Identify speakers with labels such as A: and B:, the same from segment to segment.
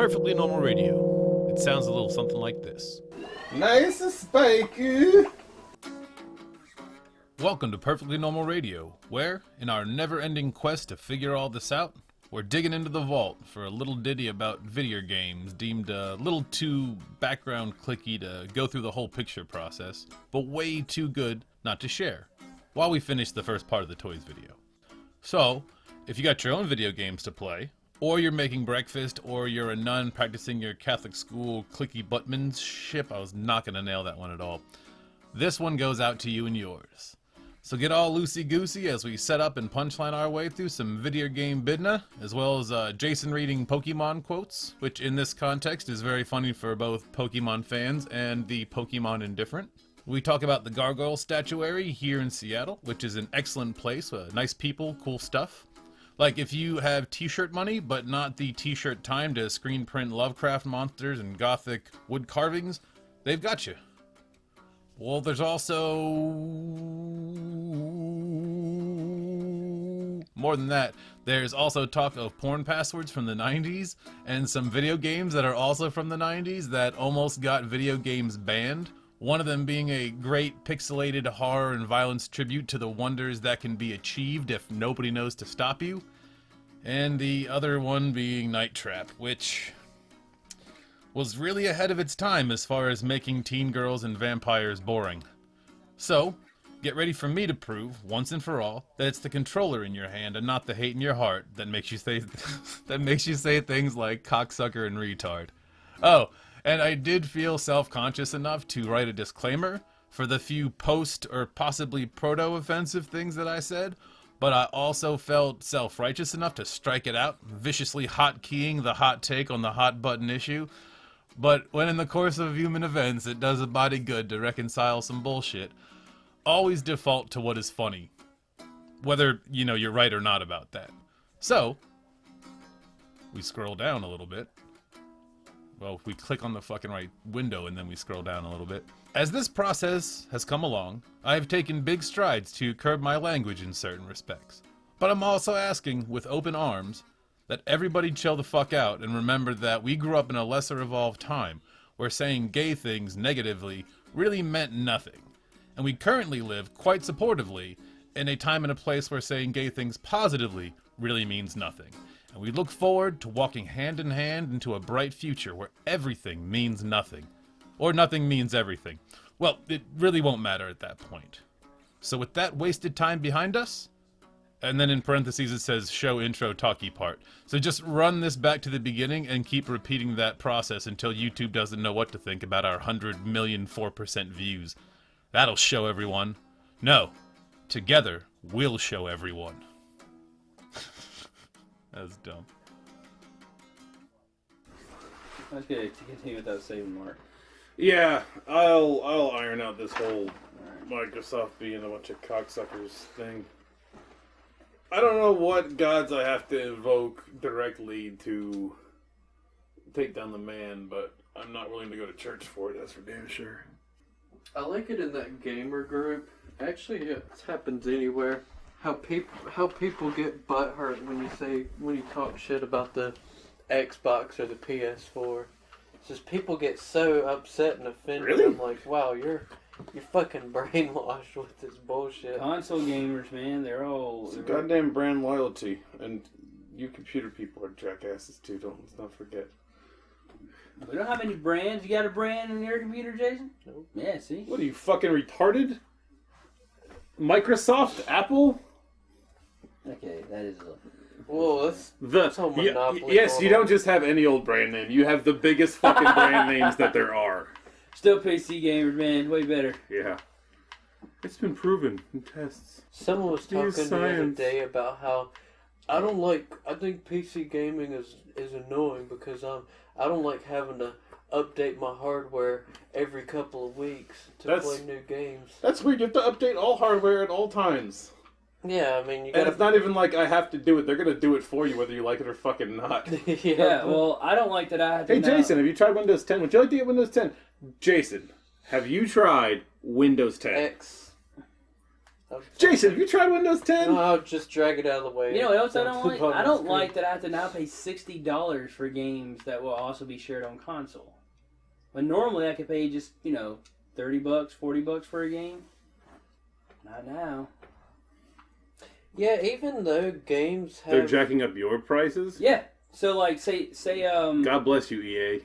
A: Perfectly Normal Radio. It sounds a little something like this.
B: Nice and spiky.
A: Welcome to Perfectly Normal Radio, where, in our never-ending quest to figure all this out, we're digging into the vault for a little ditty about Vidier games deemed a little too background clicky to go through the whole picture process, but way too good not to share, while we finish the first part of the toys video. So, if you got your own video games to play, or you're making breakfast, or you're a nun practicing your Catholic school clicky buttmanship, I was not going to nail that one at all, this one goes out to you and yours. So get all loosey-goosey as we set up and punchline our way through some Vidier game Bidna, as well as Jason reading Pokemon quotes, which in this context is very funny for both Pokemon fans and the Pokemon indifferent. We talk about the Gargoyle statuary here in Seattle, which is an excellent place, nice people, cool stuff. Like if you have t-shirt money, but not the t-shirt time to screen print Lovecraft monsters and gothic wood carvings, they've got you. Well, there's also more than that. There's also talk of porn passwords from the 90s and some video games that are also from the 90s that almost got video games banned. One of them being a great pixelated horror and violence tribute to the wonders that can be achieved if nobody knows to stop you. And the other one being Night Trap, which was really ahead of its time as far as making teen girls and vampires boring. So, get ready for me to prove, once and for all, that it's the controller in your hand and not the hate in your heart that makes you say things like cocksucker and retard. Oh, and I did feel self-conscious enough to write a disclaimer for the few post or possibly proto-offensive things that I said, but I also felt self-righteous enough to strike it out, viciously hotkeying the hot take on the hot button issue. But when in the course of human events it does a body good to reconcile some bullshit, always default to what is funny. Whether, you're right or not about that. So, we scroll down a little bit. Well, we click on the fucking right window and then we scroll down a little bit. As this process has come along, I have taken big strides to curb my language in certain respects. But I'm also asking, with open arms, that everybody chill the fuck out and remember that we grew up in a lesser evolved time where saying gay things negatively really meant nothing. And we currently live quite supportively in a time and a place where saying gay things positively really means nothing. And we look forward to walking hand in hand into a bright future where everything means nothing. Or nothing means everything. Well, it really won't matter at that point. So with that wasted time behind us, and then in parentheses it says show intro talkie part. So just run this back to the beginning and keep repeating that process until YouTube doesn't know what to think about our 100,000,004% views. That'll show everyone. No, together we'll show everyone. That's dumb.
C: Okay, to continue with that save mark.
B: Yeah, I'll iron out this whole Microsoft being a bunch of cocksuckers thing. I don't know what gods I have to invoke directly to take down the man, but I'm not willing to go to church for it, that's for damn sure.
D: I like it in that gamer group. Actually, it happens anywhere. How people get butthurt when you talk shit about the Xbox or the PS4. It's just people get so upset and offended.
B: Really?
D: I'm like, wow, you're fucking brainwashed with this bullshit.
C: Console gamers, man, they're
B: Goddamn brand loyalty, and you computer people are jackasses too. Let's not forget.
C: We don't have any brands. You got a brand in your computer, Jason?
D: Nope.
C: Yeah, see?
B: What are you, fucking retarded? Microsoft? Apple?
C: Okay, that is
D: Well, that's how monopoly.
B: Yes, you don't just have any old brand name. You have the biggest fucking brand names that there are.
C: Still PC gamers, man. Way better.
B: Yeah. It's been proven in tests.
D: Someone was talking the other day about how I think PC gaming is annoying because I don't like having to update my hardware every couple of weeks to play new games.
B: That's weird. You have to update all hardware at all times.
D: Yeah, I mean, you gotta...
B: And it's not even like I have to do it. They're going to do it for you whether you like it or fucking not.
C: Yeah, well, I don't like that I have to...
B: Hey, Jason, have you tried Windows 10? Would you like to get Windows 10? Jason, have you tried Windows 10?
D: X.
B: Jason, have you tried Windows 10?
D: No, just drag it out of the way.
C: You know what else I don't
D: Don't
C: like?
D: put it on
C: I
D: the
C: don't
D: screen.
C: like that I have to now pay $60 for games that will also be shared on console. When normally I could pay just, $30, $40 for a game. Not now.
D: Yeah, even though games have...
B: They're jacking up your prices?
C: Yeah. So like say
B: God bless you, EA.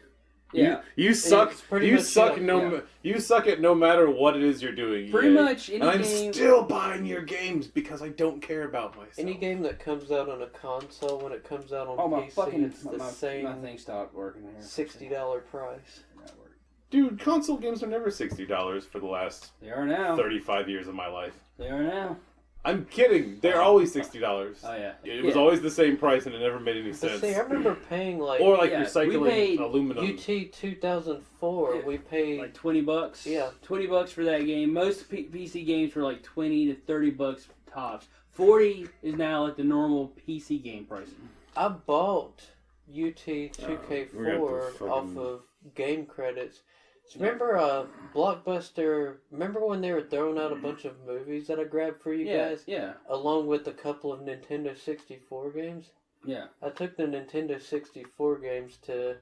C: yeah.
B: You suck.
D: It's pretty
B: You
D: much,
B: suck.
D: yeah.
B: You suck at no matter what it is you're doing.
C: Pretty
B: EA.
C: much any
B: and I'm
C: game.
B: still buying your games because I don't care about myself.
D: Any game that comes out on a console, when it comes out on
C: Oh my
D: PC,
C: fucking
D: it's the
C: my
D: same
C: thing stopped working here.
D: $60 price.
C: Not working.
B: Dude, console games are never $60 for the last
C: They are now.
B: 35 years of my life.
C: They are now.
B: I'm kidding. They're always $60.
C: Oh yeah.
B: It was always the same price, and it never made any
D: But
B: sense.
D: see, I remember paying like
B: Or like
C: Yeah,
B: recycling
C: we paid
B: aluminum.
D: UT 2004.
C: Yeah.
D: We paid
C: Like $20.
D: Yeah.
C: $20 for that game. Most PC games were like $20 to $30 tops. 40 is now like the normal PC game price.
D: I bought UT
B: we're gonna
D: 2K4
B: have to fucking-
D: off of game credits. So remember Blockbuster, remember when they were throwing out a bunch of movies that I grabbed for you guys?
C: Yeah.
D: Along with a couple of Nintendo 64 games?
C: Yeah.
D: I took the Nintendo 64 games to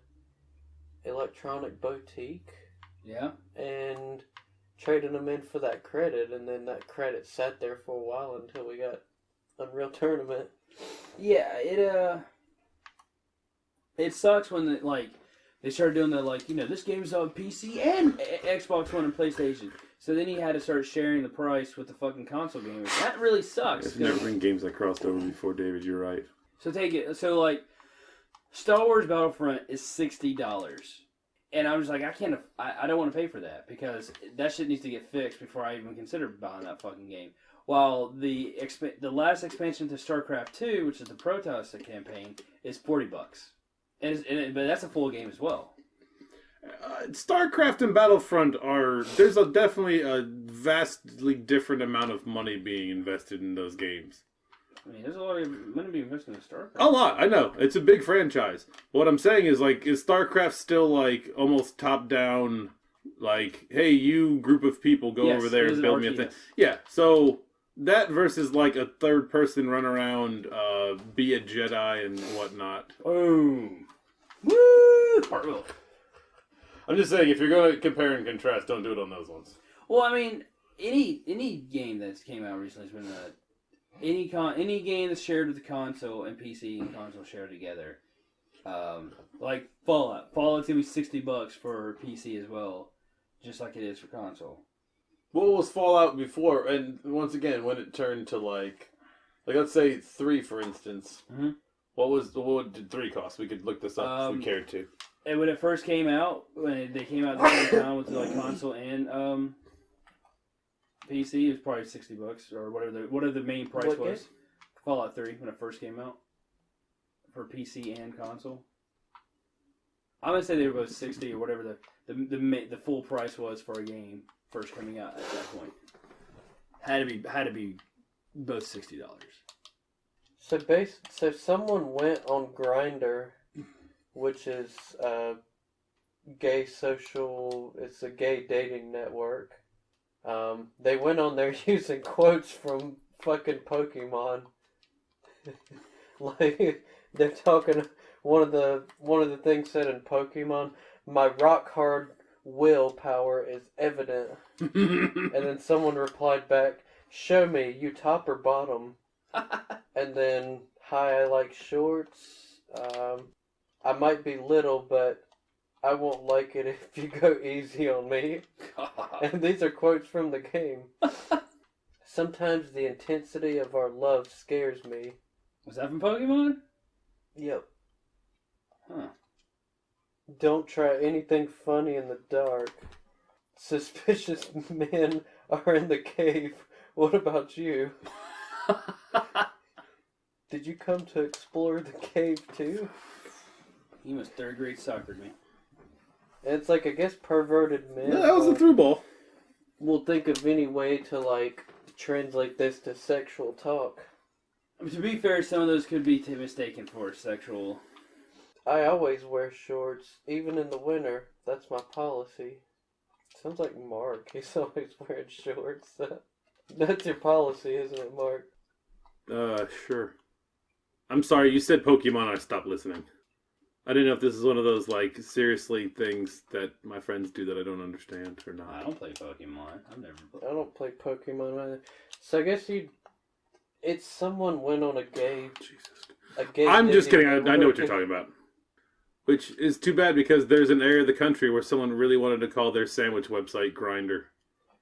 D: Electronic Boutique
C: Yeah.
D: and traded them in for that credit, and then that credit sat there for a while until we got Unreal Tournament.
C: Yeah, it sucks when they started doing the this game's on PC and Xbox One and PlayStation. So then you had to start sharing the price with the fucking console gamers. That really sucks.
B: There's never been games that crossed over before, David. You're right.
C: So take it. So like, Star Wars Battlefront is $60, and I'm just like, I don't want to pay for that because that shit needs to get fixed before I even consider buying that fucking game. While the last expansion to StarCraft 2, which is the Protoss campaign, is $40, but that's a full game as well.
B: StarCraft and Battlefront there's definitely a vastly different amount of money being invested in those games.
C: I mean, there's a lot of money being invested in StarCraft.
B: A lot, I know. It's a big franchise. What I'm saying is, is StarCraft still, almost top-down, hey, you group of people go over there and build me a thing? Yeah, so that versus, a third-person run around, be a Jedi and whatnot.
C: Boom. Woo! Cartwheel.
B: I'm just saying, if you're going to compare and contrast, don't do it on those ones.
C: Well, I mean, any game that's came out recently has been any game that's shared with the console and PC and console shared together. Like Fallout. Fallout's gonna be $60 for PC as well, just like it is for console.
B: What was Fallout before? And once again, when it turned to let's say 3, for instance.
C: Mm-hmm.
B: What did 3 cost? We could look this up if we cared to.
C: And when it first came out, when they came out at the same time with console and PC, it was probably $60 or whatever the main price
D: What
C: was.
D: game?
C: Fallout 3 when it first came out for PC and console. I'm gonna say they were both 60 or whatever the full price was for a game first coming out at that point. Had to be both $60.
D: So someone went on Grindr, which is gay social. It's a gay dating network. They went on there using quotes from fucking Pokemon. They're talking. One of the things said in Pokemon, "My rock hard willpower is evident." And then someone replied back, "Show me, you top or bottom?" And then, "Hi, I like shorts. I might be little, but I won't like it if you go easy on me." And these are quotes from the game. "Sometimes the intensity of our love scares me."
C: Was that from Pokemon?
D: Yep.
C: Huh.
D: "Don't try anything funny in the dark. Suspicious men are in the cave. What about you?" "Did you come to explore the cave too?"
C: He was third grade soccer man.
D: And it's I guess perverted men.
B: No, that was a through ball.
D: We'll think of any way to translate this to sexual talk.
C: I mean, to be fair, some of those could be mistaken for sexual.
D: "I always wear shorts, even in the winter. That's my policy." Sounds like Mark. He's always wearing shorts. That's your policy, isn't it, Mark?
B: Sure. I'm sorry, you said Pokemon, I stopped listening. I didn't know if this is one of those, like, seriously things that my friends do that I don't understand or not.
C: I don't play Pokemon. I've never played.
D: I don't play Pokemon either. So I guess it's someone went on a gay...
B: Jesus.
D: A gay
B: I'm just
D: Disney
B: kidding, I know what you're talking about. Which is too bad because there's an area of the country where someone really wanted to call their sandwich website Grindr.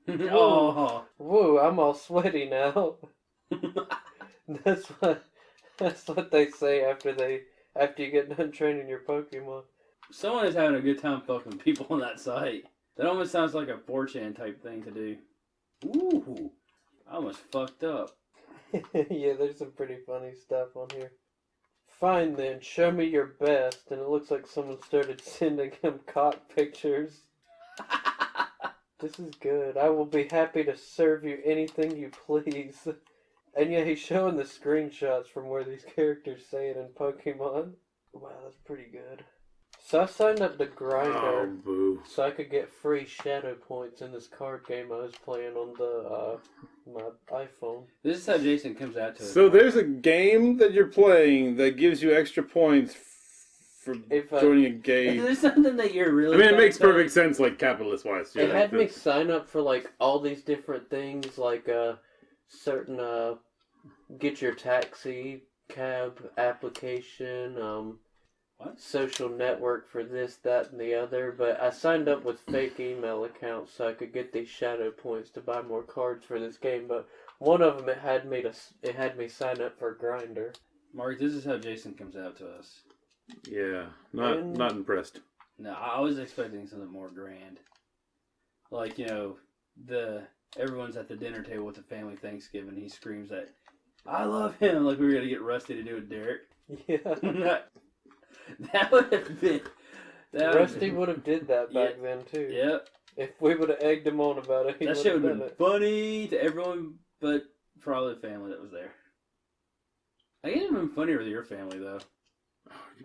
C: Oh.
D: Whoa, I'm all sweaty now. That's what they say after you get done training your Pokemon.
C: Someone is having a good time fucking people on that site. That almost sounds like a 4chan type thing to do. Ooh. I almost fucked up.
D: Yeah, there's some pretty funny stuff on here. Fine then, show me your best. And it looks like someone started sending him cock pictures. This is good. I will be happy to serve you anything you please. And yeah, he's showing the screenshots from where these characters say it in Pokemon. Wow, that's pretty good. So I signed up to Grindr so I could get free shadow points in this card game I was playing on the my iPhone.
C: This is how Jason comes out to it.
B: So there's a game that you're playing that gives you extra points for joining a gay...
C: Is there something that you're really...
B: I mean, it makes perfect sense, like, capitalist-wise.
D: It had me sign up for, like, all these different things, like, certain, get your taxi cab application,
C: What?
D: social network for this, that, and the other, but I signed up with fake email accounts so I could get these shadow points to buy more cards for this game, but one of them, it had me sign up for Grindr.
C: Mark, this is how Jason comes out to us.
B: Yeah, not impressed.
C: No, I was expecting something more grand. Like, you know, everyone's at the dinner table with the family Thanksgiving. He screams that, "I love him!" Like we were going to get Rusty to do it, Derek.
D: Yeah.
C: That would have been...
D: Rusty would have did that back then, too.
C: Yep.
D: If we would have egged him on about it,
C: That shit would have been funny to everyone, but probably the family that was there. I think it would have been funnier with your family, though.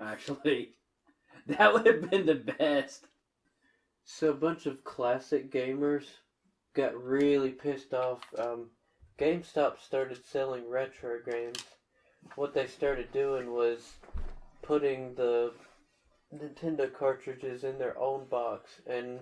C: Actually. That would have been the best.
D: So a bunch of classic gamers got really pissed off. GameStop started selling retro games. What they started doing was putting the Nintendo cartridges in their own box and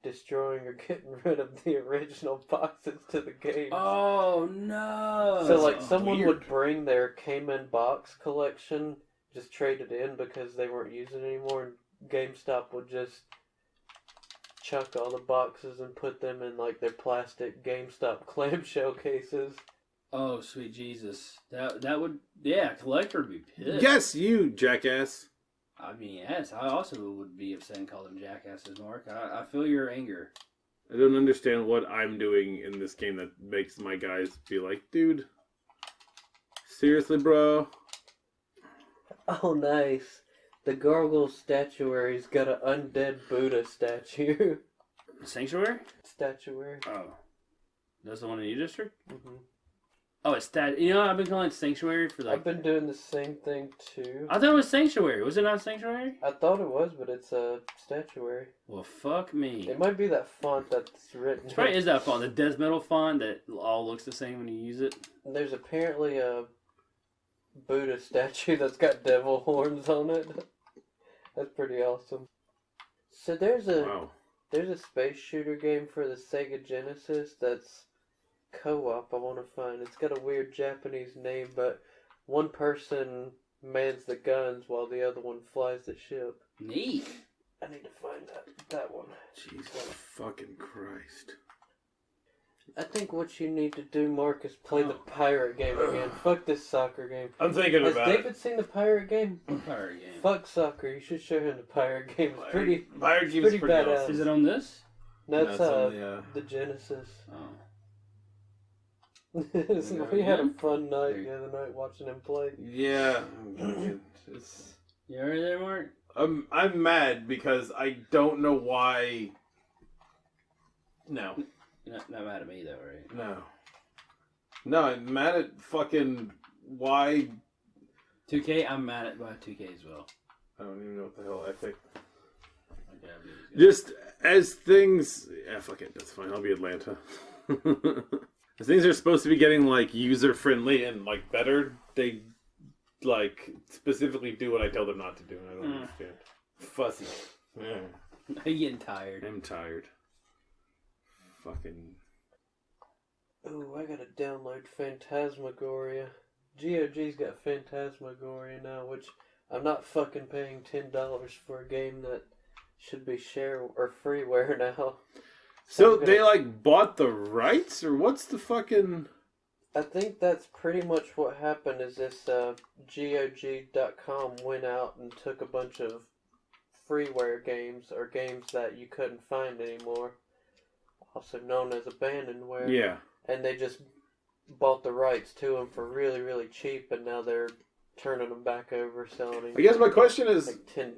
D: destroying or getting rid of the original boxes to the games.
C: Oh, no.
D: So, like, someone
C: weird.
D: would bring their came-in box collection, just trade it in because they weren't using it anymore, and GameStop would just chuck all the boxes and put them in, like, their plastic GameStop clamshell cases.
C: Oh, sweet Jesus. That would... Yeah, collector would be pissed.
B: Yes, you jackass.
C: I mean, yes, I also would be upset and call them jackasses, Mark. I feel your anger.
B: I don't understand what I'm doing in this game that makes my guys be like, dude, seriously, bro?
D: Oh, nice. The Gargoyle statuary's got an undead Buddha statue.
C: Sanctuary?
D: Statuary.
C: Oh. That's the one in your district?
D: Mm-hmm.
C: Oh, it's You know, I've been calling it Sanctuary for like...
D: I've been doing the same thing, too.
C: I thought it was Sanctuary. Was it not Sanctuary?
D: I thought it was, but it's a statuary.
C: Well, fuck me.
D: It might be that font that's written.
C: It probably is that font, the death metal font that all looks the same when you use it.
D: There's apparently a Buddha statue that's got devil horns on it. That's pretty awesome. So there's a space shooter game for the Sega Genesis that's co-op I want to find. It's got a weird Japanese name, but one person mans the guns while the other one flies the ship.
C: Neat.
D: I need to find that one.
B: Jesus fucking Christ.
D: I think what you need to do, Mark, is play the pirate game again. Fuck this soccer game.
B: I'm thinking
D: Has
B: about it.
D: David seen the pirate game?
C: Pirate game.
D: Fuck soccer. You should show him the pirate game. It's pretty
B: Pirate game's
D: pretty
B: pretty
D: badass.
B: awesome.
C: Is it on this?
D: That's
B: No, it's on
D: the Genesis.
C: Oh.
D: We had a fun night the other night watching him play.
B: Yeah.
C: You already there, Mark?
B: I'm mad because I don't know why. No.
C: You're not mad at me, though, right?
B: No. No, I'm mad at fucking why.
C: 2K, I'm mad at 2K as well.
B: I don't even know what the hell I think.
C: Okay,
B: Just as things. Yeah, fuck it. That's fine. I'll be Atlanta. The things are supposed to be getting like user friendly and like better. They like specifically do what I tell them not to do, and I don't understand. Fussy. Yeah.
C: I'm getting tired.
B: I'm tired. Fucking.
D: Ooh, I gotta download Phantasmagoria. GOG's got Phantasmagoria now, which I'm not fucking paying $10 for a game that should be share or freeware now.
B: So they like bought the rights, or what's the fucking?
D: I think that's pretty much what happened. Is this GOG.com went out and took a bunch of freeware games or games that you couldn't find anymore, also known as Abandon-ware.
B: Yeah.
D: And they just bought the rights to them for really, really cheap, and now they're turning them back over, selling them.
B: I guess my question is,
D: like $10.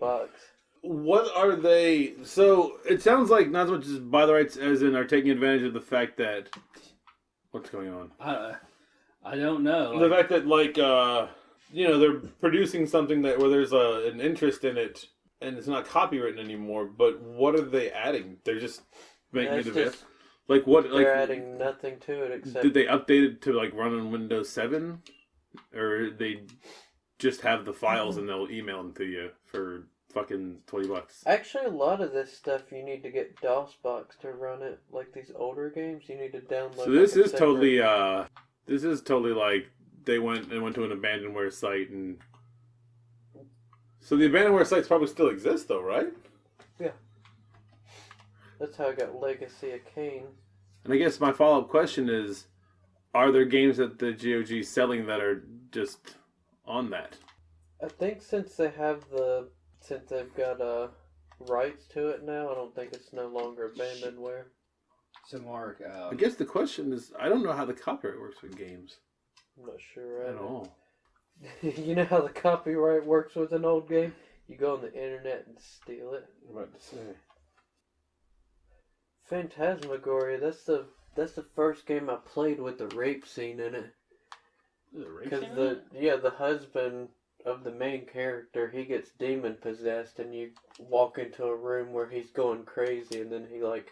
B: what are they? So it sounds like not as much as buy the rights as in are taking advantage of the fact that what's going on.
C: I don't know.
B: The fact that like they're producing something that where there's an interest in it and it's not copywritten anymore. But what are they adding? They're just making it available. Like what?
D: They're adding nothing to it except.
B: Did they update it to like run on Windows 7, or they just have the files and they'll email them to you for fucking $20?
D: Actually, a lot of this stuff you need to get DOSBox to run it. Like these older games, you need to download.
B: So this is totally like they went to an Abandon-ware site, and so the Abandon-ware sites probably still exist though, right?
D: Yeah. That's how I got Legacy of Kain.
B: And I guess my follow-up question is, are there games that the GOG is selling that are just on that?
D: I think since they've got rights to it now, I don't think it's no longer Abandon-ware.
C: So Mark,
B: I guess the question is, I don't know how the copyright works with games.
D: I'm not sure
B: at all.
D: You know how the copyright works with an old game? You go on the internet and steal it.
B: I'm about to say.
D: Phantasmagoria, that's the first game I played with the rape scene in it. Because the husband of the main character, he gets demon possessed, and you walk into a room where he's going crazy, and then he like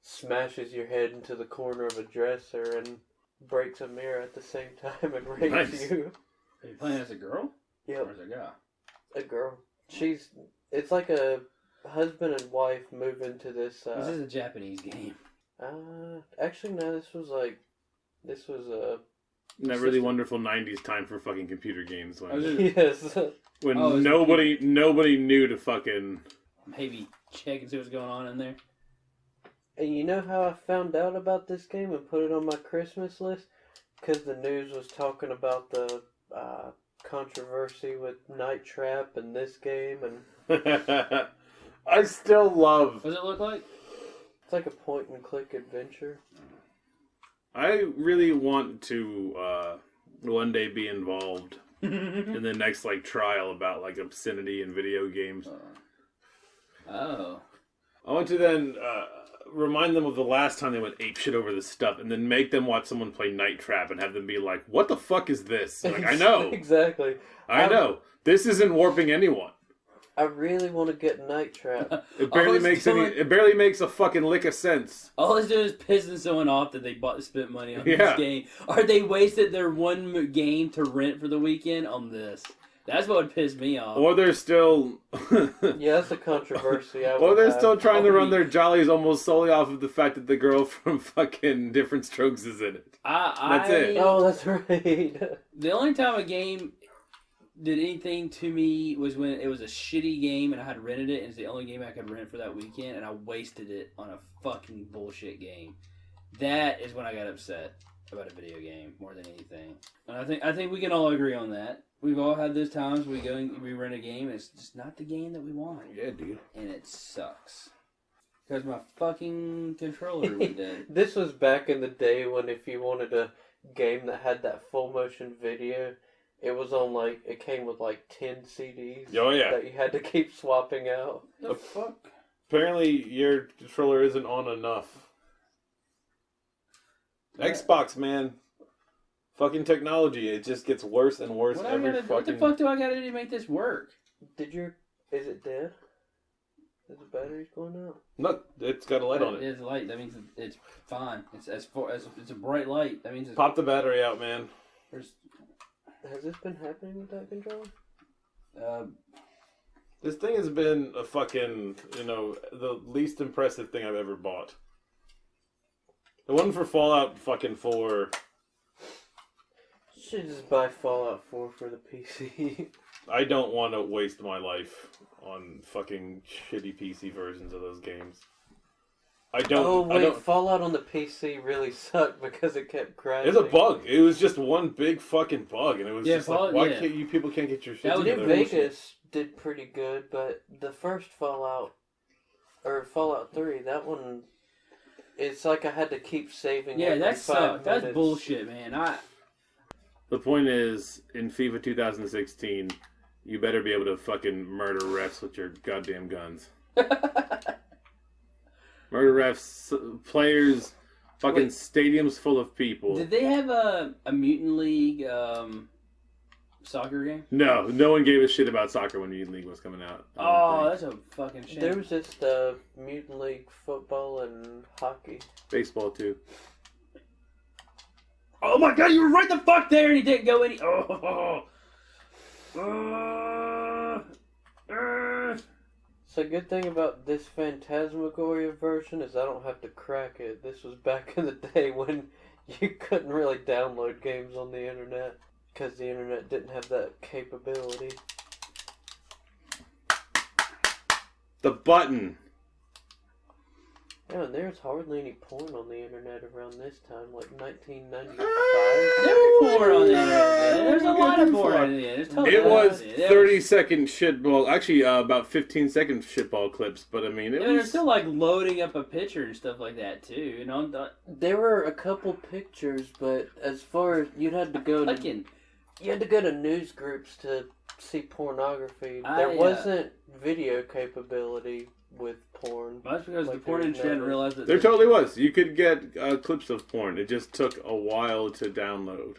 D: smashes your head into the corner of a dresser and breaks a mirror at the same time and rapes you.
C: Are you playing as a girl?
D: Yep.
C: Or as a guy?
D: A girl. It's like a husband and wife move into this.
C: This is a Japanese game.
D: Actually, no. This was
B: that really wonderful '90s time for fucking computer games.
D: Yes.
B: When nobody knew to fucking
C: maybe check and see what's going on in there.
D: And you know how I found out about this game and put it on my Christmas list? Because the news was talking about the controversy with Night Trap and this game, and
B: I still love.
C: What does it look like?
D: It's like a point-and-click adventure.
B: I really want to one day be involved in the next like trial about like obscenity in video games.
C: Oh.
B: I want to then remind them of the last time they went apeshit over this stuff, and then make them watch someone play Night Trap and have them be like, "What the fuck is this?" Like, I know
D: exactly.
B: I know this isn't warping anyone.
D: I really want to get Night Trap.
B: It barely makes a fucking lick of sense.
C: All it's doing is pissing someone off that they spent money on this game. Or they wasted their one game to rent for the weekend on this. That's what would piss me off.
B: Or they're still...
D: Yeah, that's a controversy.
B: Or they're still trying to run their jollies almost solely off of the fact that the girl from fucking Different Strokes is in it. That's it.
D: Oh, that's right.
C: The only time a game did anything to me was when it was a shitty game and I had rented it, and it's the only game I could rent for that weekend, and I wasted it on a fucking bullshit game. That is when I got upset about a video game more than anything. And I think we can all agree on that. We've all had those times we rent a game and it's just not the game that we want.
B: Yeah, dude.
C: And it sucks. Because my fucking controller went dead.
D: This was back in the day when if you wanted a game that had that full motion video, it was on like, it came with like 10 CDs.
B: Oh, yeah.
D: That you had to keep swapping out.
C: The fuck?
B: Apparently your controller isn't on enough. Yeah. Xbox, man. Fucking technology. It just gets worse and worse
C: What the fuck do I gotta do to make this work?
D: Is it dead? Is the batteries going out?
B: No, it's got a light on it.
C: It's a light. That means it's fine. It's it's a bright light. That means it's...
B: Pop the battery out, man.
D: Has this been happening with that controller?
B: This thing has been a fucking, the least impressive thing I've ever bought. The one for Fallout fucking 4.
D: Should just buy Fallout 4 for the PC.
B: I don't want to waste my life on fucking shitty PC versions of those games. I don't.
D: Oh wait,
B: I don't,
D: Fallout on the PC really sucked because it kept crashing.
B: it's a bug. It was just one big fucking bug, and it was just
C: Fallout,
B: like, why can't you people can't get your shit
C: That was
B: together?
D: New Vegas did pretty good, but the first Fallout, or Fallout 3, that one, it's like I had to keep saving.
C: Yeah,
D: every
C: that
D: 5
C: sucked. That's
D: minutes.
C: bullshit, man.
B: The point is, in FIFA 2016, you better be able to fucking murder refs with your goddamn guns. Murder refs, players, fucking
C: Wait.
B: stadiums full of people.
C: Did they have a Mutant League soccer game?
B: No one gave a shit about soccer when Mutant League was coming out.
C: Oh, that's a fucking shame.
D: There was just Mutant League football and hockey.
B: Baseball too.
C: Oh my god, you were right the fuck there and he didn't go any...
D: So good thing about this Phantasmagoria version is I don't have to crack it. This was back in the day when you couldn't really download games on the internet because the internet didn't have that capability.
B: The button.
D: Yeah, and there's hardly any porn on the internet around this time, like 1995.
C: There was porn on the internet. There's a lot of porn on the internet.
B: It was 30-second shitball. Actually, about 15-second shitball clips. But I mean,
C: They're still like loading up a picture and stuff like that too. You know,
D: There were a couple pictures, but as far as you had to go to news groups to see pornography. There wasn't video capability with porn.
C: That's because
D: like
C: the porn industry hadn't realized that
B: There totally was. You could get clips of porn. It just took a while to download.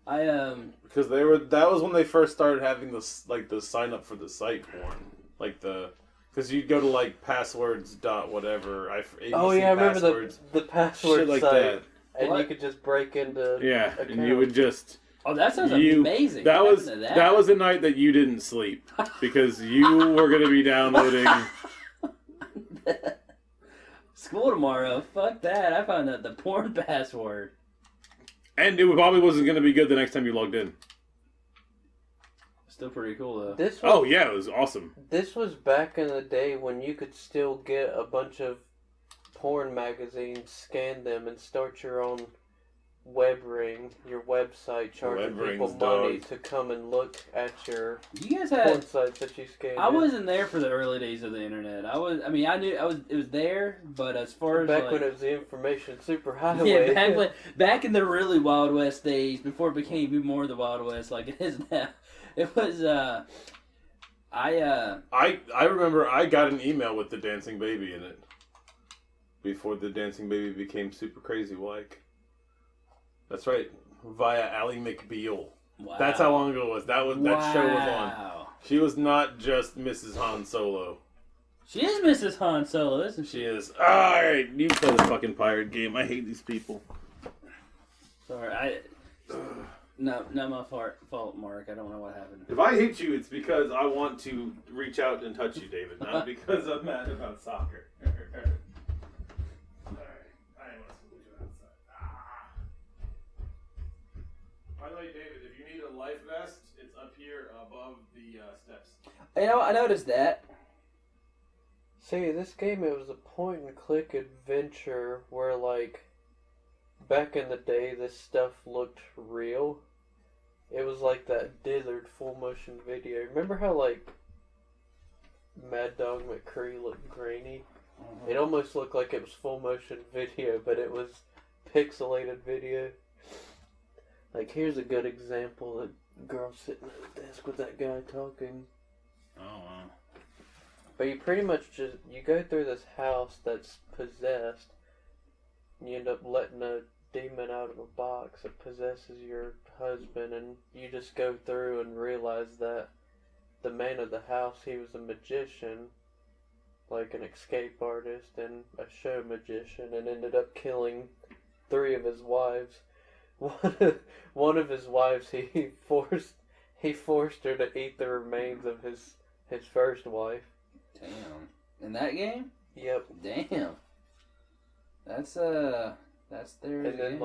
B: Because that was when they first started having the sign up for the site porn, because you'd go to like passwords dot whatever.
D: Oh yeah, I remember the password
B: shit like
D: site,
B: that.
D: and you could just break into
B: and you
D: accounts.
B: would just.
C: Oh, that sounds amazing.
B: That was the night that you didn't sleep because you were going to be downloading.
C: School tomorrow. Fuck that. I found out the porn password.
B: And it probably wasn't going to be good the next time you logged in.
C: Still pretty cool though.
B: It was awesome.
D: This was back in the day when you could still get a bunch of porn magazines, scan them, and start your own web ring, your website, charging people money to come and look at your porn sites that you scanned.
C: I wasn't there for the early days of the internet. I knew it was there, but as far as
D: back when it was the information superhighway.
C: Yeah, back in the really Wild West days, before it became even more the Wild West like it is now. It was
B: I remember I got an email with the dancing baby in it before the dancing baby became super crazy like. That's right, via Ally McBeal.
C: Wow.
B: That's how long ago it was. That show was on. She was not just Mrs. Han Solo.
C: She is Mrs. Han Solo, isn't she?
B: She is. Alright, you play the fucking pirate game. I hate these people.
C: Sorry, not my fault, Mark. I don't know what happened.
B: If I hate you, it's because I want to reach out and touch you, David, not because I'm mad about soccer. By the way, David, if you need a life vest, it's up here above the steps.
C: You know, I noticed that.
D: See, this game, it was a point-and-click adventure where, like, back in the day, this stuff looked real. It was like that Dizzard full-motion video. Remember how, like, Mad Dog McCree looked grainy? Mm-hmm. It almost looked like it was full-motion video, but it was pixelated video. Like, here's a good example. A girl sitting at the desk with that guy talking.
C: Oh, wow.
D: But you pretty much you go through this house that's possessed, and you end up letting a demon out of a box that possesses your husband, and you just go through and realize that the man of the house, he was a magician, like an escape artist and a show magician, and ended up killing 3 of his wives. One of his wives, he forced her to eat the remains of his first wife.
C: Damn. In that game?
D: Yep.
C: Damn. That's their.
D: And then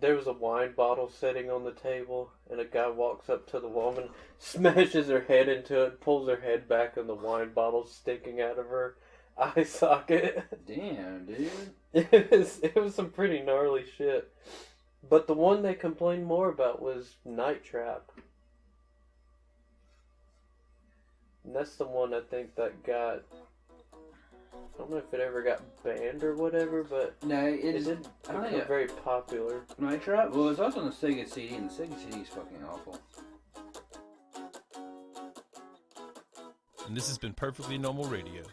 D: there was a wine bottle sitting on the table, and a guy walks up to the woman, smashes her head into it, pulls her head back, and the wine bottle's sticking out of her eye socket.
C: Damn, dude.
D: It was some pretty gnarly shit. But the one they complained more about was Night Trap. And that's the one I think that got... I don't know if it ever got banned or whatever, but
C: No,
D: it did become very popular.
C: Night Trap? Well, it's also on the Sega CD, and the Sega CD is fucking awful.
A: And this has been Perfectly Normal Radio.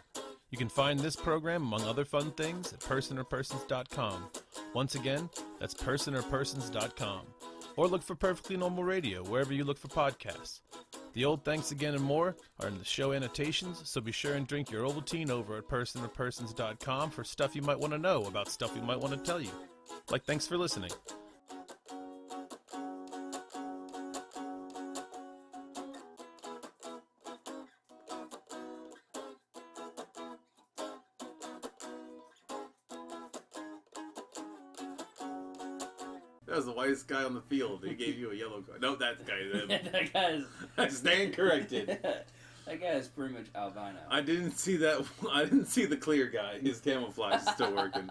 A: You can find this program, among other fun things, at PersonorPersons.com. Once again, that's PersonorPersons.com. Or look for Perfectly Normal Radio wherever you look for podcasts. The old thanks again and more are in the show annotations, so be sure and drink your Ovaltine over at PersonorPersons.com for stuff you might want to know about stuff we might want to tell you. Like, thanks for listening.
B: That was the whitest guy on the field. He gave you a yellow card. No, that guy.
C: That guy's...
B: I stand corrected.
C: That guy is pretty much albino.
B: I didn't see that. I didn't see the clear guy. His camouflage is still working.